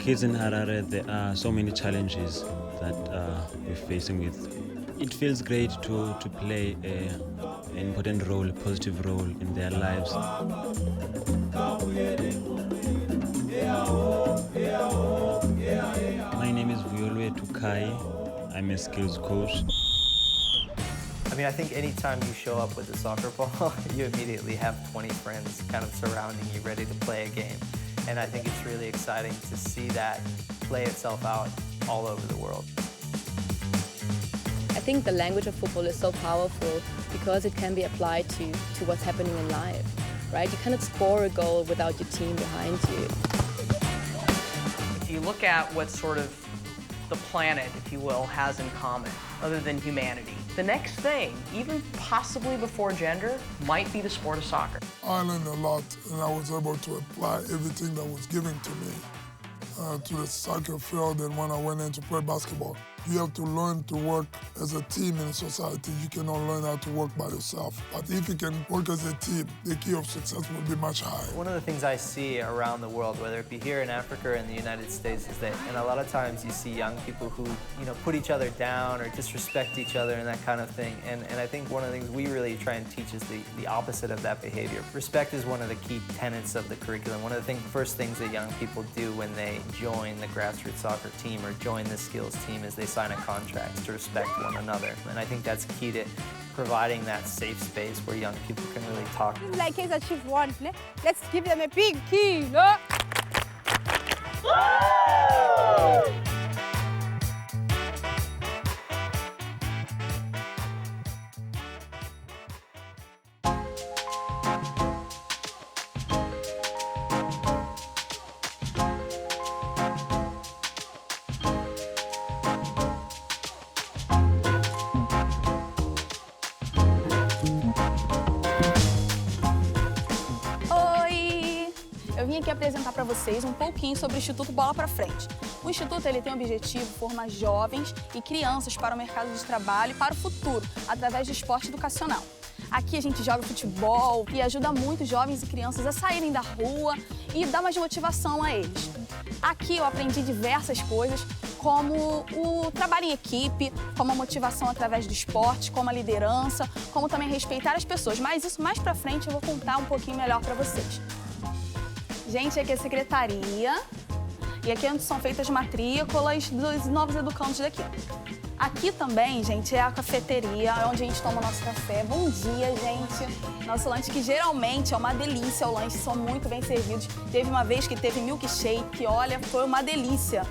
kids in Harare, there are so many challenges that we're facing with. It feels great to play an important role, a positive role in their lives. My name is Violwe Tukai. I'm a skills coach. I mean, I think anytime you show up with a soccer ball, you immediately have 20 friends kind of surrounding you, ready to play a game. And I think it's really exciting to see that play itself out all over the world. I think the language of football is so powerful because it can be applied to what's happening in life, right? You cannot score a goal without your team behind you. If you look at what sort of the planet, if you will, has in common, other than humanity, the next thing, even possibly before gender, might be the sport of soccer. I learned a lot, and I was able to apply everything that was given to me to the soccer field and when I went in to play basketball. You have to learn to work as a team in society. You cannot learn how to work by yourself. But if you can work as a team, the key of success will be much higher. One of the things I see around the world, whether it be here in Africa or in the United States, is that, and a lot of times you see young people who, put each other down or disrespect each other and that kind of thing. And I think one of the things we really try and teach is the opposite of that behavior. Respect is one of the key tenets of the curriculum. One of the first things that young people do when they join the grassroots soccer team or join the skills team is they sign a contract to respect one another. And I think that's key to providing that safe space where young people can really talk. Like he's achieved one, let's give them a big key, no? Eu vim aqui apresentar para vocês um pouquinho sobre o Instituto Bola para Frente. O Instituto tem o objetivo de formar jovens e crianças para o mercado de trabalho e para o futuro, através do esporte educacional. Aqui a gente joga futebol e ajuda muito jovens e crianças a saírem da rua e dar mais motivação a eles. Aqui eu aprendi diversas coisas, como o trabalho em equipe, como a motivação através do esporte, como a liderança, como também respeitar as pessoas. Mas isso mais pra frente eu vou contar um pouquinho melhor para vocês. Gente, aqui é a secretaria e aqui é onde são feitas matrículas dos novos educandos daqui. Aqui também, gente, é a cafeteria, onde a gente toma o nosso café. Bom dia, gente. Nosso lanche, que geralmente é uma delícia, o lanche são muito bem servidos. Teve uma vez que teve milkshake, que olha, foi uma delícia.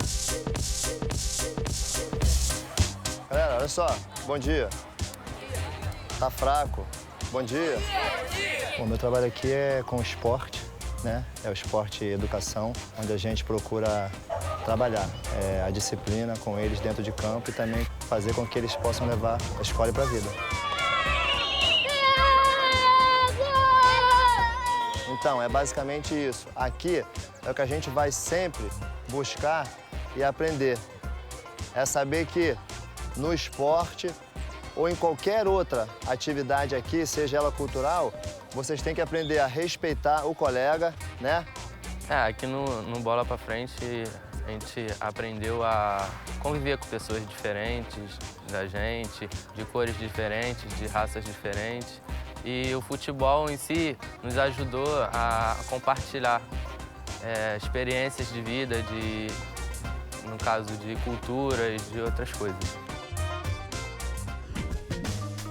Galera, olha só, bom dia. Tá fraco? Bom dia. Bom, meu trabalho aqui é com esporte, né? É o esporte e educação, onde a gente procura trabalhar a disciplina com eles dentro de campo e também fazer com que eles possam levar a escola para a vida. Então, é basicamente isso. Aqui é o que a gente vai sempre buscar e aprender. É saber que no esporte ou em qualquer outra atividade aqui, seja ela cultural, vocês têm que aprender a respeitar o colega, né? Aqui no Bola Pra Frente, a gente aprendeu a conviver com pessoas diferentes da gente, de cores diferentes, de raças diferentes. E o futebol em si nos ajudou a compartilhar experiências de vida, no caso de cultura e de outras coisas.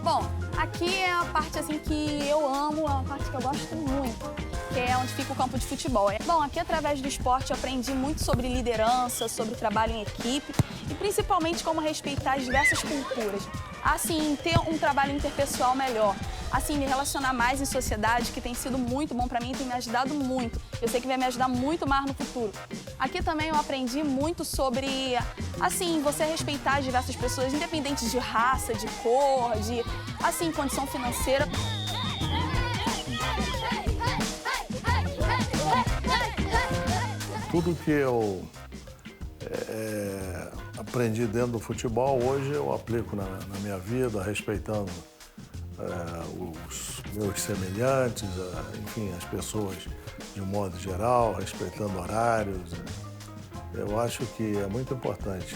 Bom, aqui é a parte assim que eu amo, é uma parte que eu gosto muito, que é onde fica o campo de futebol. Bom, aqui através do esporte eu aprendi muito sobre liderança, sobre trabalho em equipe e principalmente como respeitar as diversas culturas. Assim, ter um trabalho interpessoal melhor, assim, me relacionar mais em sociedade, que tem sido muito bom para mim e tem me ajudado muito. Eu sei que vai me ajudar muito mais no futuro. Aqui também eu aprendi muito sobre, assim, você respeitar as diversas pessoas, independente de raça, de cor, de, assim, condição financeira. Tudo que eu aprendi dentro do futebol, hoje eu aplico na minha vida, respeitando os meus semelhantes, enfim, as pessoas de um modo geral, respeitando horários. Eu acho que é muito importante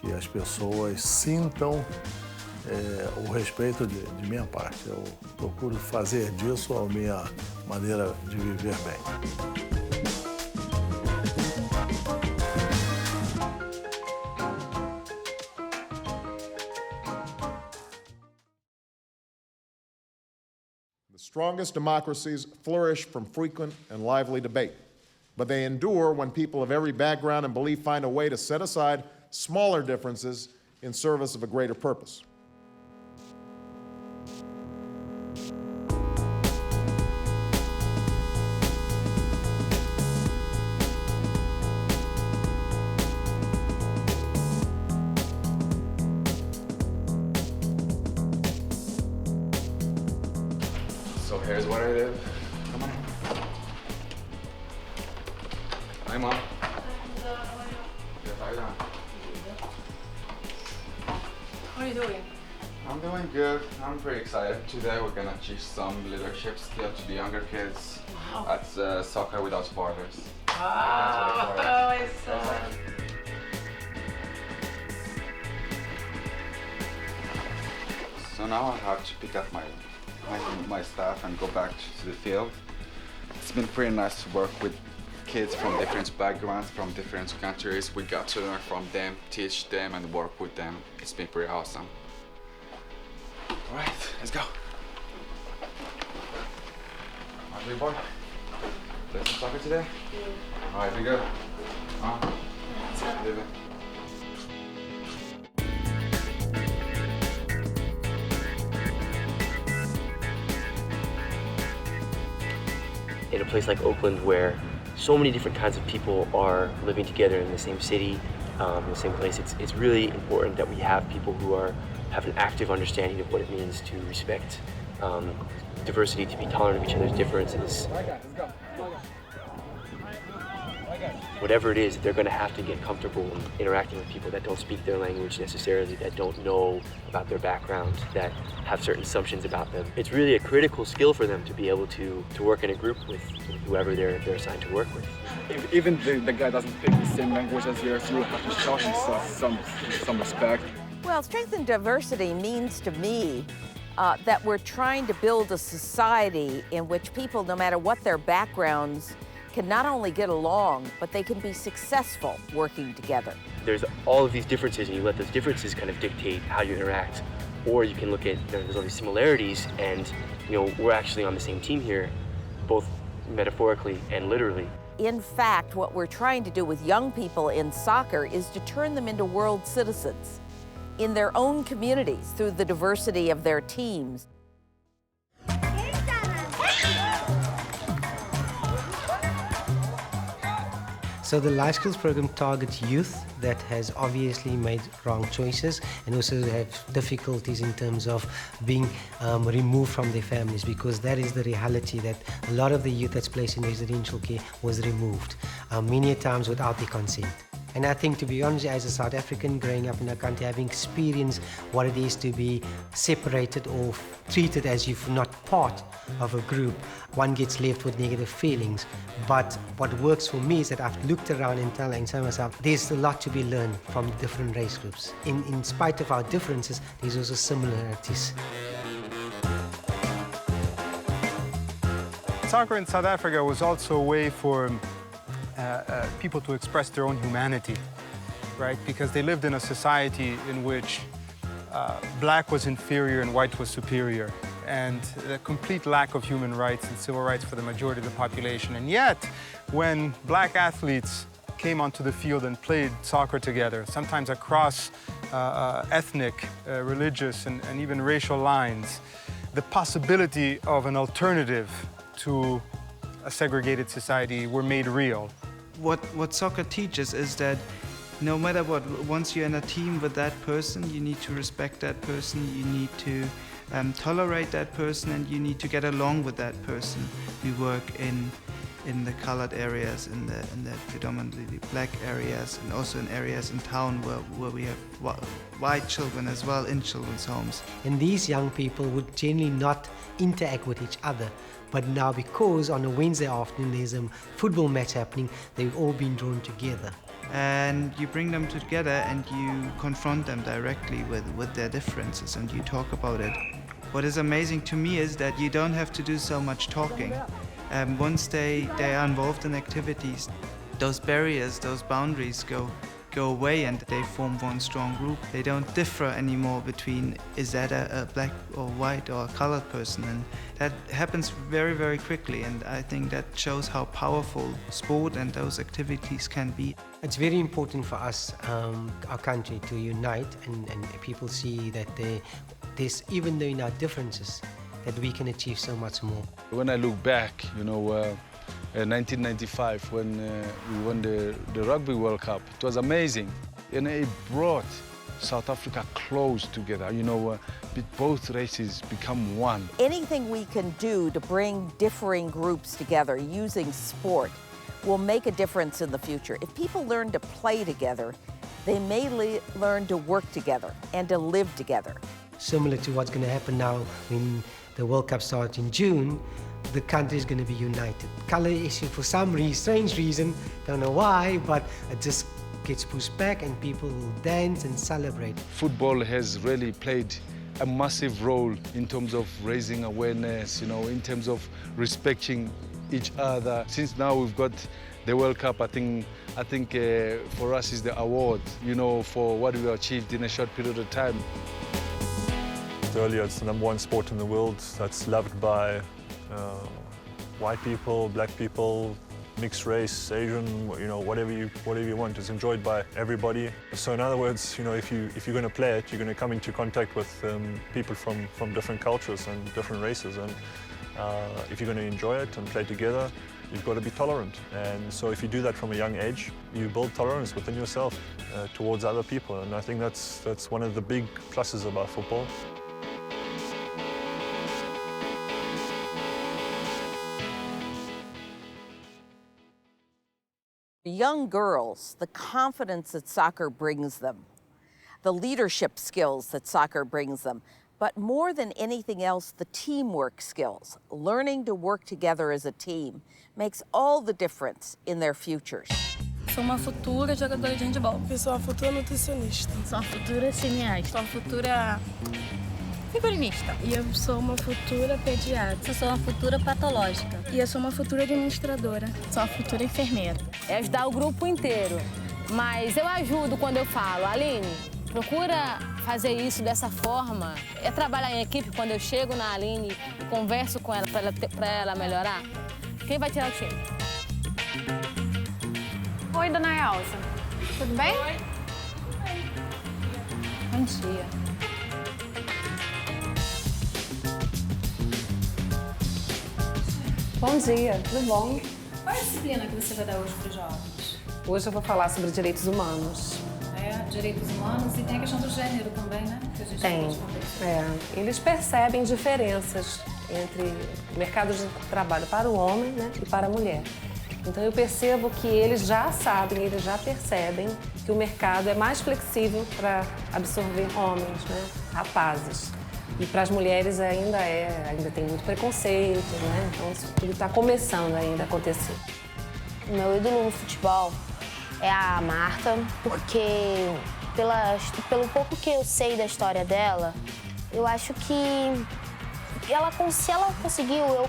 que as pessoas sintam o respeito de minha parte. Eu procuro fazer disso a minha maneira de viver bem. The strongest democracies flourish from frequent and lively debate, but they endure when people of every background and belief find a way to set aside smaller differences in service of a greater purpose. So here's where I live. Come on. Hi, Mom. Yes, how are you doing? How are you doing? I'm doing good. I'm pretty excited. Today we're gonna teach some leadership skills to the younger kids. Wow. At Soccer Without Borders. Oh, it's so So now I have to pick up my staff and go back to the field. It's been pretty nice to work with kids from different backgrounds, from different countries. We got to learn from them, teach them, and work with them. It's been pretty awesome. All right, let's go. Ugly boy. Play some soccer today? Yeah. All right, be good. Leave it. In a place like Oakland where so many different kinds of people are living together in the same city, in the same place, it's really important that we have people who have an active understanding of what it means to respect diversity, to be tolerant of each other's differences. Whatever it is, they're going to have to get comfortable interacting with people that don't speak their language necessarily, that don't know about their background, that have certain assumptions about them. It's really a critical skill for them to be able to work in a group with whoever they're assigned to work with. Even the guy doesn't speak the same language as yours, you have to show him some respect. Well, strength and diversity means to me that we're trying to build a society in which people, no matter what their backgrounds, can not only get along, but they can be successful working together. There's all of these differences, and you let those differences kind of dictate how you interact. Or you can look at, there's all these similarities, and we're actually on the same team here, both metaphorically and literally. In fact, what we're trying to do with young people in soccer is to turn them into world citizens in their own communities through the diversity of their teams. So the Life Skills program targets youth that has obviously made wrong choices and also have difficulties in terms of being removed from their families, because that is the reality, that a lot of the youth that's placed in residential care was removed, many times without their consent. And I think, to be honest, as a South African growing up in our country, having experienced what it is to be separated or treated as if not part of a group, one gets left with negative feelings. But what works for me is that I've looked around and telling myself, there's a lot to be learned from the different race groups. In spite of our differences, there's also similarities. Soccer in South Africa was also a way for people to express their own humanity, right? Because they lived in a society in which black was inferior and white was superior, and a complete lack of human rights and civil rights for the majority of the population. And yet, when black athletes came onto the field and played soccer together, sometimes across ethnic, religious, and even racial lines, the possibility of an alternative to a segregated society were made real. What soccer teaches is that no matter what, once you're in a team with that person, you need to respect that person, you need to tolerate that person, and you need to get along with that person. We work in the colored areas, in the predominantly black areas, and also in areas in town where we have white children as well in children's homes. And these young people would generally not interact with each other. But now, because on a Wednesday afternoon there's a football match happening, they've all been drawn together. and you bring them together and you confront them directly with their differences and you talk about it. What is amazing to me is that you don't have to do so much talking. Once they are involved in activities, those barriers, those boundaries go away and they form one strong group. They don't differ anymore between is that a black or white or a colored person, and that happens very, very quickly, and I think that shows how powerful sport and those activities can be. It's very important for us, our country, to unite and people see that there's, even though in our differences, that we can achieve so much more. When I look back, 1995, when we won the Rugby World Cup, it was amazing. And it brought South Africa close together, both races become one. Anything we can do to bring differing groups together using sport will make a difference in the future. If people learn to play together, they may learn to work together and to live together. Similar to what's going to happen now when the World Cup starts in June, the country is going to be united. Color issue, for some strange reason, don't know why, but it just gets pushed back and people will dance and celebrate. Football has really played a massive role in terms of raising awareness, in terms of respecting each other. Since now we've got the World Cup, I think for us is the award, for what we achieved in a short period of time. Earlier, it's the #1 sport in the world that's loved by white people, black people, mixed race, Asian, whatever you want. It's enjoyed by everybody. So in other words, if you're going to play it, you're going to come into contact with people from different cultures and different races. And if you're going to enjoy it and play together, you've got to be tolerant. And so if you do that from a young age, you build tolerance within yourself towards other people. And I think that's one of the big pluses about football. Young girls, the confidence that soccer brings them, the leadership skills that soccer brings them, but more than anything else, the teamwork skills. Learning to work together as a team makes all the difference in their futures. Sou uma futura jogadora de handebol. Eu sou uma futura nutricionista. Sou uma futura cineasta. Sou uma futura figurinista. E eu sou uma futura pediatra. Eu sou uma futura patológica. E eu sou uma futura administradora. Sou uma futura enfermeira. É ajudar o grupo inteiro. Mas eu ajudo quando eu falo, Aline, procura fazer isso dessa forma. É trabalhar em equipe quando eu chego na Aline e converso com ela para ela melhorar. Quem vai tirar o time? Oi, dona Elsa. Tudo bem? Oi. Bom dia. Bom dia, tudo bom? Qual é a disciplina que você vai dar hoje para os jovens? Hoje eu vou falar sobre direitos humanos. Direitos humanos e tem a questão do gênero também, né? Que a gente tem. Eles percebem diferenças entre o mercado de trabalho para o homem, né, e para a mulher. Então eu percebo que eles já sabem, eles já percebem que o mercado é mais flexível para absorver homens, né, rapazes. E para as mulheres ainda tem muito preconceito, né? Então isso tudo está começando ainda a acontecer. O meu ídolo no futebol é a Marta, porque pelo pouco que eu sei da história dela, eu acho que se ela conseguiu,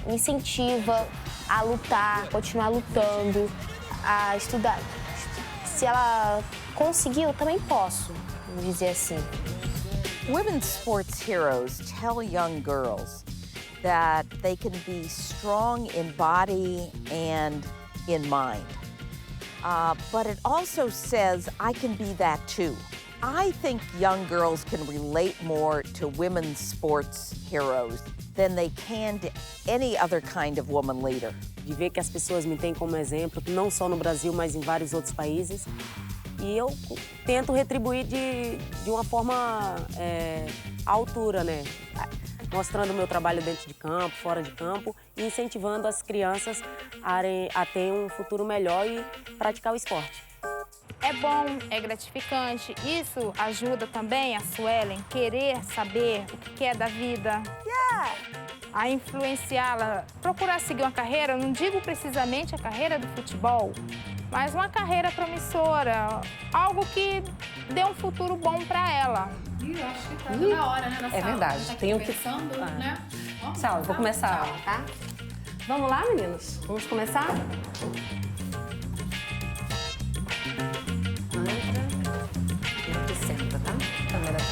me incentiva a lutar, continuar lutando, a estudar. Se ela conseguiu, eu também posso, vamos dizer assim. Women's sports heroes tell young girls that they can be strong in body and in mind. But it also says, I can be that too. I think young girls can relate more to women's sports heroes than they can to any other kind of woman leader. De ver que as pessoas me têm como exemplo, não só no Brasil, mas em vários outros países. E eu tento retribuir de uma forma à altura, né? Mostrando o meu trabalho dentro de campo, fora de campo e incentivando as crianças a ter um futuro melhor e praticar o esporte. É bom, é gratificante. Isso ajuda também a Suelen querer saber o que é da vida. Yeah! a influenciá-la, procurar seguir uma carreira, eu não digo precisamente a carreira do futebol, mas uma carreira promissora, algo que dê um futuro bom para ela. Ih, acho que tá na hora, né, na sala? É verdade, Tá tenho que... pensando, né? Sal, vou começar a aula, tá? Vamos lá, meninos? Vamos começar? Entra e senta, tá? Câmera, tá?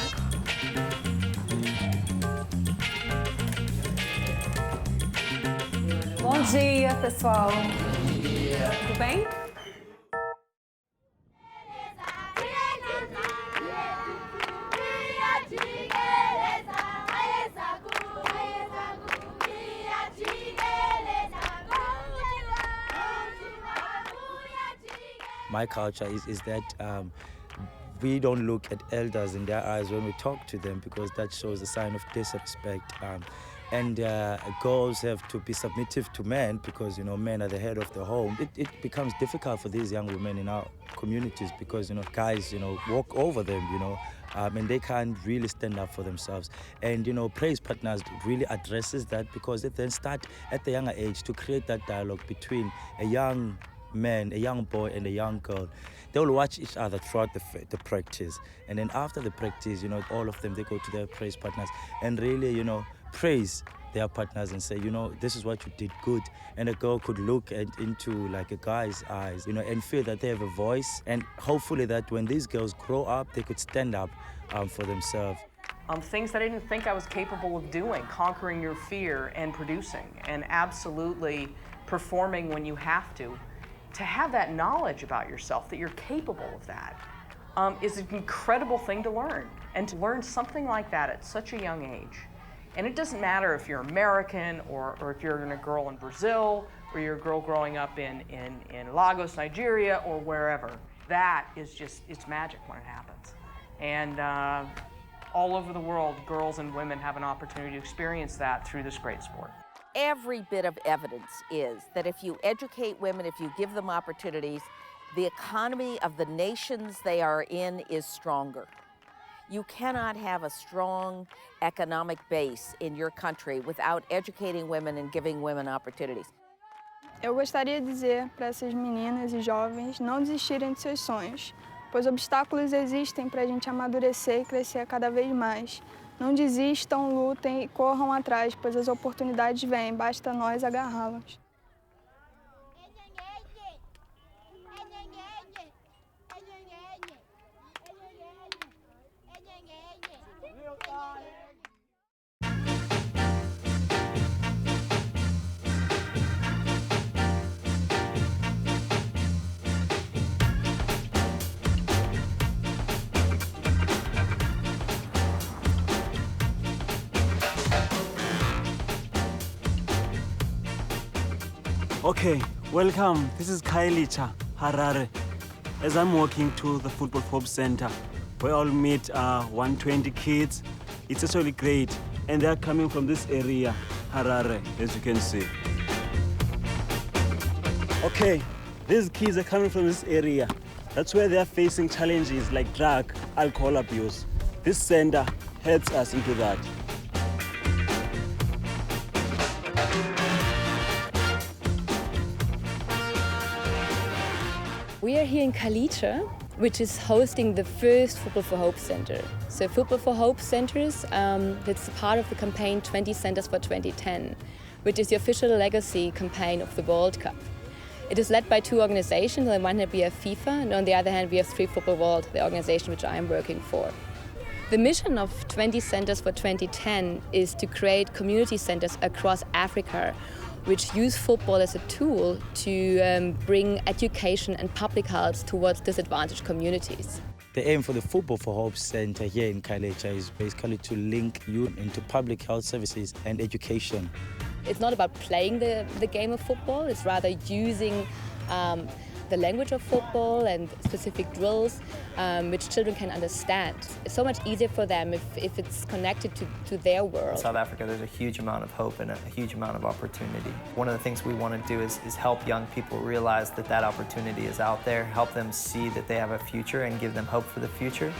Bom dia, pessoal. Bom dia. Tudo bem? My culture is that we don't look at elders in their eyes when we talk to them, because that shows a sign of disrespect. And girls have to be submissive to men because, you know, men are the head of the home. It becomes difficult for these young women in our communities because, you know, guys, you know, walk over them, you know, and they can't really stand up for themselves. And, you know, Praise Partners really addresses that because it then start at the younger age to create that dialogue between a young man, a young boy and a young girl. They will watch each other throughout the practice. And then after the practice, you know, all of them, they go to their Praise Partners and really, you know, praise their partners and say, you know, this is what you did good. And a girl could look into like a guy's eyes, you know, and feel that they have a voice. And hopefully that when these girls grow up, they could stand up for themselves. Things that I didn't think I was capable of doing, conquering your fear and producing, and absolutely performing when you have to have that knowledge about yourself, that you're capable of that, is an incredible thing to learn. And to learn something like that at such a young age. And it doesn't matter if you're American or if you're a girl in Brazil or you're a girl growing up in Lagos, Nigeria, or wherever. That is just, it's magic when it happens. And all over the world, girls and women have an opportunity to experience that through this great sport. Every bit of evidence is that if you educate women, if you give them opportunities, the economy of the nations they are in is stronger. You cannot have a strong economic base in your country without educating women and giving women opportunities. Eu gostaria de dizer para essas meninas e jovens não desistirem de seus sonhos, pois obstáculos existem para a gente amadurecer e crescer cada vez mais. Não desistam, lutem e corram atrás, pois as oportunidades vêm, basta nós agarrá-las. Okay, welcome. This is Kailicha, Harare. As I'm walking to the Football Hope Center, where I'll meet 120 kids. It's actually great. And they're coming from this area, Harare, as you can see. Okay, these kids are coming from this area. That's where they're facing challenges like drug, alcohol abuse. This center helps us into that. We are here in Kalicha, which is hosting the first Football for Hope Center. So Football for Hope Centers, it's part of the campaign 20 Centers for 2010, which is the official legacy campaign of the World Cup. It is led by two organizations. On the one hand we have FIFA, and on the other hand we have Free Football World, the organization which I am working for. The mission of 20 Centers for 2010 is to create community centers across Africa which use football as a tool to bring education and public health towards disadvantaged communities. The aim for the Football for Hope Center here in Kailecha is basically to link youth into public health services and education. It's not about playing the game of football, it's rather using the language of football and specific drills which children can understand. It's so much easier for them if it's connected to their world. In South Africa, there's a huge amount of hope and a huge amount of opportunity. One of the things we want to do is help young people realize that that opportunity is out there, help them see that they have a future and give them hope for the future.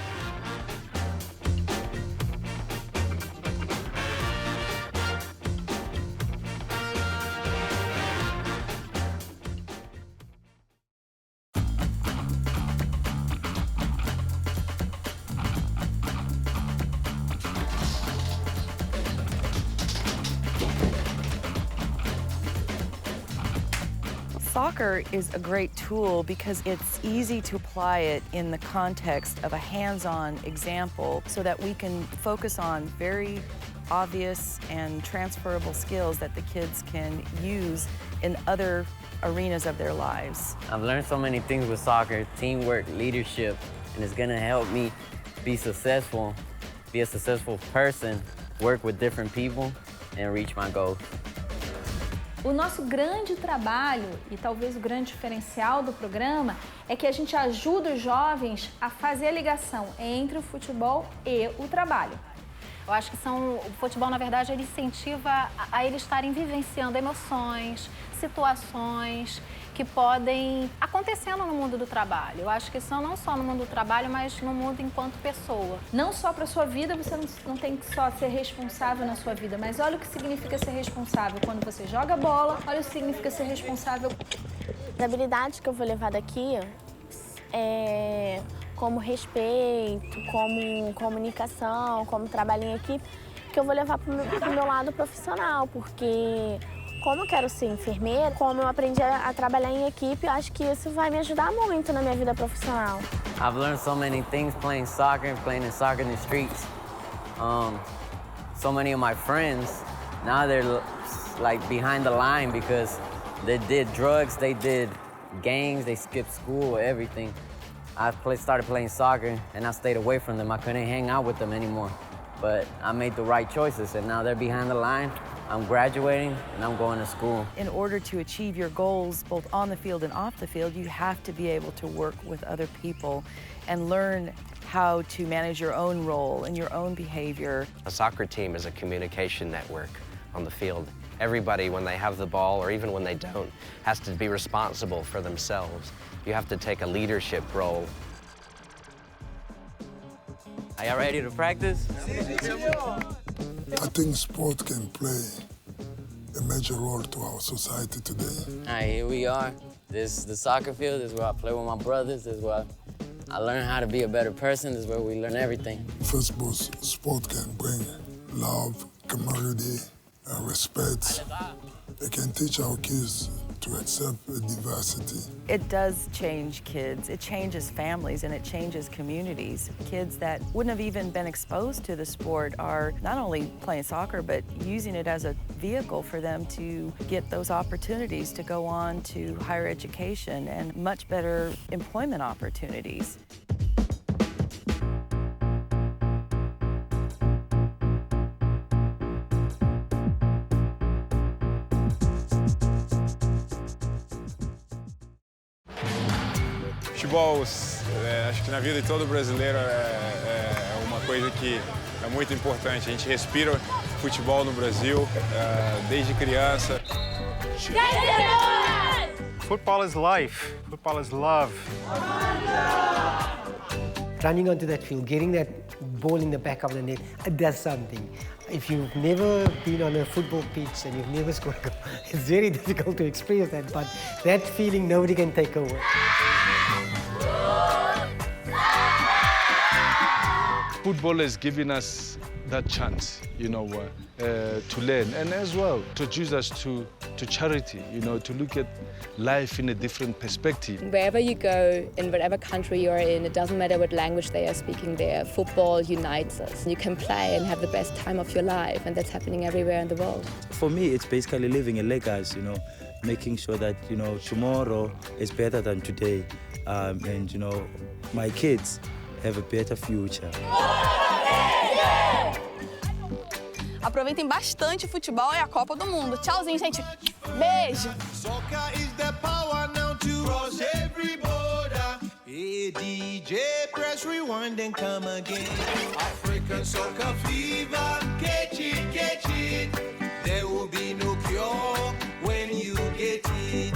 Soccer is a great tool because it's easy to apply it in the context of a hands-on example so that we can focus on very obvious and transferable skills that the kids can use in other arenas of their lives. I've learned so many things with soccer, teamwork, leadership, and it's gonna help me be successful, be a successful person, work with different people, and reach my goals. O nosso grande trabalho, e talvez o grande diferencial do programa, é que a gente ajuda os jovens a fazer a ligação entre o futebol e o trabalho. Eu acho que o futebol, na verdade, ele incentiva a eles estarem vivenciando emoções, situações que podem acontecendo no mundo do trabalho. Eu acho que isso não só no mundo do trabalho, mas no mundo enquanto pessoa. Não só para a sua vida, você não tem que só ser responsável na sua vida, mas olha o que significa ser responsável quando você joga bola, olha o que significa ser responsável. As habilidades que eu vou levar daqui é como respeito, como comunicação, como trabalho em equipe, que eu vou levar para o meu lado profissional, porque como eu quero ser enfermeira, como eu aprendi a trabalhar em equipe, eu acho que isso vai me ajudar muito na minha vida profissional. I've learned so many things playing in soccer in the streets. So many of my friends, now they're like behind the line because they did drugs, they did gangs, they skipped school, everything. I started playing soccer and I stayed away from them. I couldn't hang out with them anymore. But I made the right choices and now they're behind the line. I'm graduating and I'm going to school. In order to achieve your goals, both on the field and off the field, you have to be able to work with other people and learn how to manage your own role and your own behavior. A soccer team is a communication network on the field. Everybody, when they have the ball or even when they don't, has to be responsible for themselves. You have to take a leadership role. Are y'all ready to practice? I think sport can play a major role to our society today. All right, here we are. This is the soccer field. This is where I play with my brothers. This is where I learn how to be a better person. This is where we learn everything. First of all, sport can bring love, camaraderie, and respect. It can teach our kids to accept diversity. It does change kids. It changes families and it changes communities. Kids that wouldn't have even been exposed to the sport are not only playing soccer, but using it as a vehicle for them to get those opportunities to go on to higher education and much better employment opportunities. Futebol, acho que na vida de todo brasileiro é uma coisa que é muito importante. A gente respira futebol no Brasil desde criança. Football is life. Football is love. Running onto that field, getting that ball in the back of the net, it does something. If you've never been on a football pitch and you've never scored a goal, it's very difficult to express that, but that feeling nobody can take away. Football has given us that chance, to learn and as well to introduce us to charity, to look at life in a different perspective. Wherever you go, in whatever country you're in, it doesn't matter what language they are speaking there, football unites us. You can play and have the best time of your life, and that's happening everywhere in the world. For me, it's basically living a legacy, making sure that, tomorrow is better than today. And, my kids have a better future. Aproveitem bastante o futebol e a Copa do Mundo. Tchauzinho, gente. Beijo. Soccer is the power now to cross every border. Hey, DJ, press rewind and come again. African soccer fever, catch it, catch it. There will be no cure when you get it.